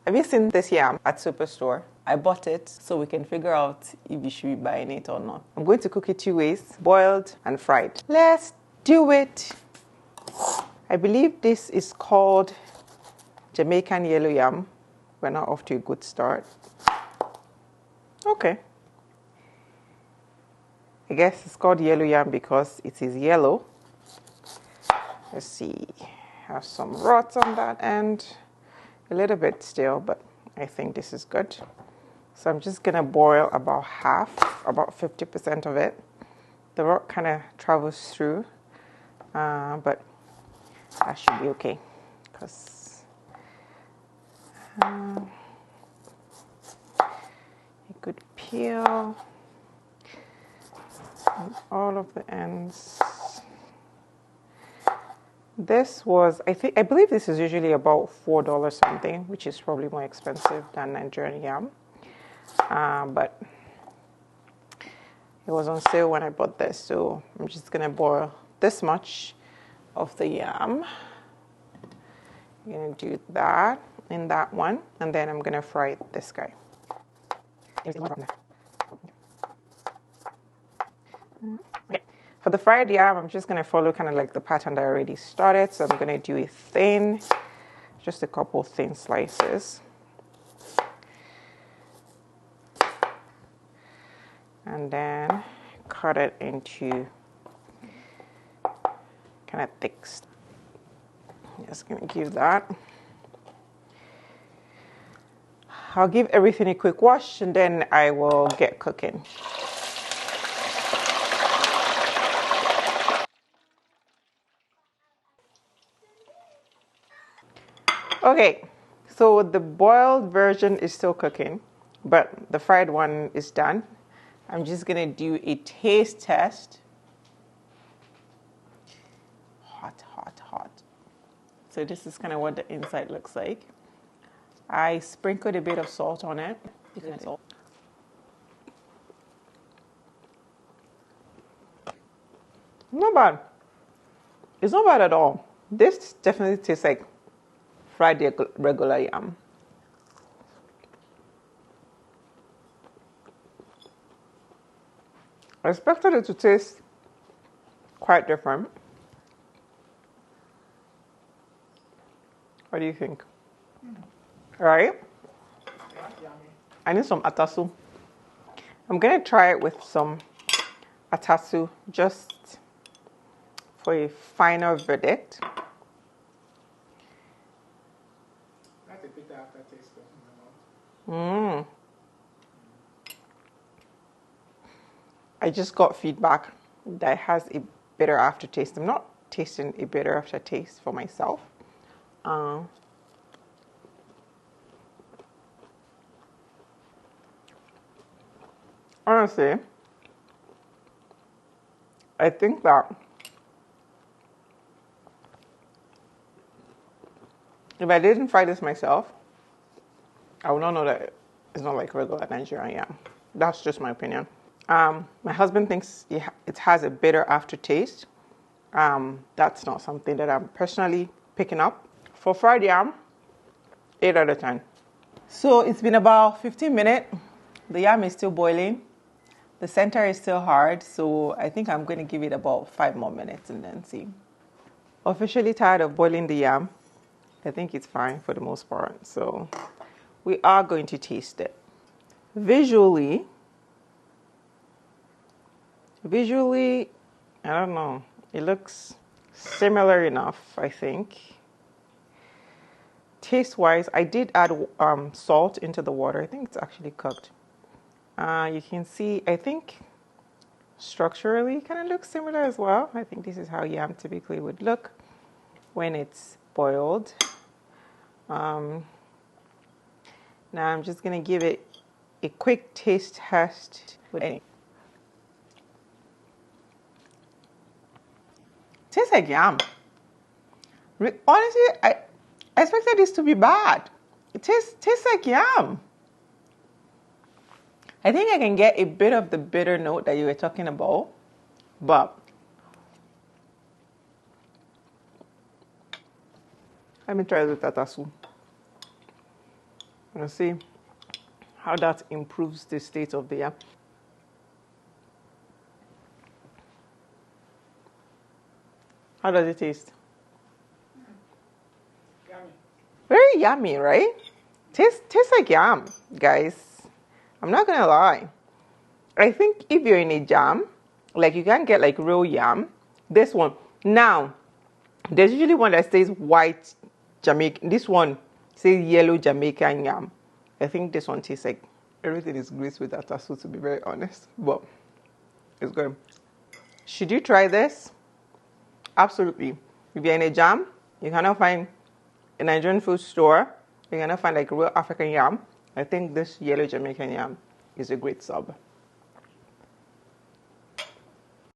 Have you seen this yam at Superstore? I bought it so we can figure out if you should be buying it or not. I'm going to cook it 2 ways, boiled and fried. Let's do it. I believe this is called Jamaican yellow yam. We're not off to a good start. Okay. I guess it's called yellow yam because it is yellow. Let's see. Have some rots on that end. A little bit still, but I think this is good. So I'm just gonna boil about half, about 50% of it. The rot kind of travels through, but that should be okay because a good peel on all of the ends. This was, I believe this is usually about $4 something, which is probably more expensive than Nigerian yam. But it was on sale when I bought this, so I'm just gonna boil this much of the yam. I'm gonna do that in that one, and then I'm gonna fry this guy. Okay. For the fried yam, I'm just gonna follow kind of like the pattern that I already started. So I'm gonna do it thin, just a couple thin slices. And then cut it into kind of thick. Just gonna give that. I'll give everything a quick wash and then I will get cooking. Okay, so the boiled version is still cooking, but the fried one is done. I'm just gonna do a taste test. Hot, hot, hot. So this is kind of what the inside looks like. I sprinkled a bit of salt on it. Not bad. It's not bad at all. This definitely tastes like fried regular yam. I expected it to taste quite different. What do you think? Right? I need some atasu. I'm gonna try it with some atasu just for a final verdict. That's a bitter aftertaste in my mouth. I just got feedback that it has a bitter aftertaste. I'm not tasting a bitter aftertaste for myself. Honestly, I think that if I didn't fry this myself, I would not know that it's not like regular Nigerian yam. That's just my opinion. My husband thinks it has a bitter aftertaste. That's not something that I'm personally picking up. For fried yam, 8 out of 10. So it's been about 15 minutes. The yam is still boiling. The center is still hard, so I think I'm going to give it about 5 more minutes and then see. Officially tired of boiling the yam. I think it's fine for the most part. So we are going to taste it. Visually, I don't know. It looks similar enough, I think. Taste-wise, I did add salt into the water. I think it's actually cooked. You can see, I think structurally kind of looks similar as well. I think this is how yam typically would look when it's boiled. Now I'm just going to give it a quick taste test with any. Tastes like yam. Honestly, I expected this to be bad. It tastes like yam. I think I can get a bit of the bitter note that you were talking about, but let me try the tatasu. and see how that improves the state of the yam. How does it taste? Yummy. Very yummy, right? Tastes like yam, guys. I'm not gonna lie. I think if you're in a jam, like you can get like real yam. This one. Now, there's usually one that says white Jamaican. This one says yellow Jamaican yam. I think this one tastes like everything is great with that tasso, to be very honest. But it's good. Should you try this? Absolutely. If you're in a jam, you cannot find a Nigerian food store. You cannot find like real African yam. I think this yellow Jamaican yam is a great sub.